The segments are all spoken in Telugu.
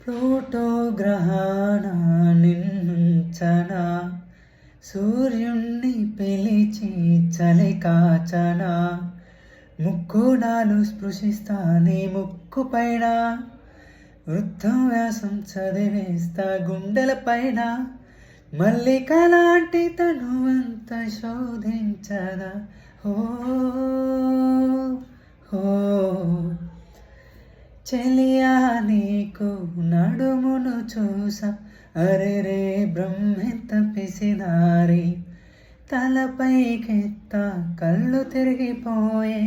ప్లూటో గ్రహాన నిన్నుంచనా, సూర్యుణ్ణి పిలిచి చలి కాచనా, ముక్కునాలు స్పృశిస్తా నీ ముక్కు పైన, వృద్ధం వ్యాసం చదివేస్తా గుండెల పైన, మల్లికలాంటి తనువంత శోధించదా. ఓ ఓ చెలియా నీకు నడుమును చూసా, అరెరే బ్రహ్మెంత పిసినారి, తలపైకెత్త కళ్ళు తిరిగిపోయే,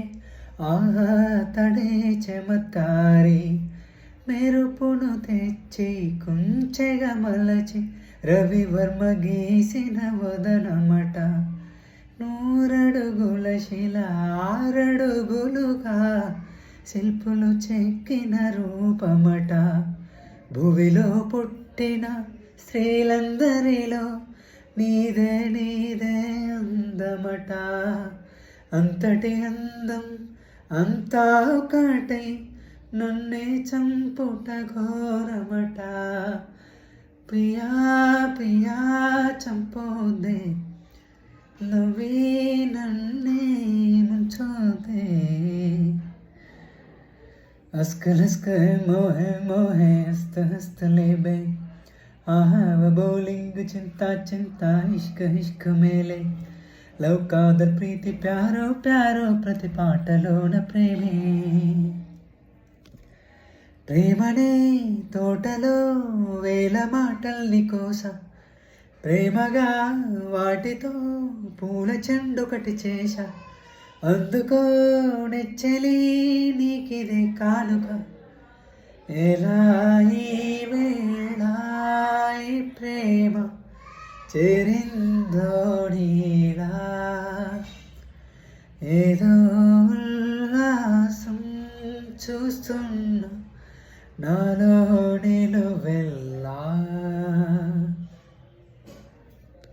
ఆహా తడే చమత్కారి, మెరుపును తెచ్చి కుంచెగా మలచి, రవివర్మ గీసిన వదనమట, నూరడుగుల శిల 6 అడుగులుగా శిల్పులు చెక్కిన రూపమట, భువిలో పుట్టిన స్త్రీలందరిలో నీదే నీదే అందమట, అంతటి అందం అంతా ఒకటై నన్నే చంపుట ఘోరమట, ప్రియా ప్రియా చంపోదే నవ్వే నన్నే ముంచోదే. अस्कर अस्कर मोहे मोहे हस्त हस्त ले बे, आहा व बोलिंग चिंता चिंता इश्क इश्क मेले, लव कादर प्रीति प्यारो प्यारो प्रति पाटलोन प्रेमे, ప్రేమనే తోటలో వేల మాటల్ని కోస, ప్రేమగా వాటితో పూల చెండొకటి చేశా, అందుకో నెచ్చలి నీకిదే కానుక, ఎలా ఈ వేళ ఈ ప్రేమ చేరిందో నీలా, ఏదో ఉల్లాసం చూస్తున్నా నాలో నేను వెళ్ళ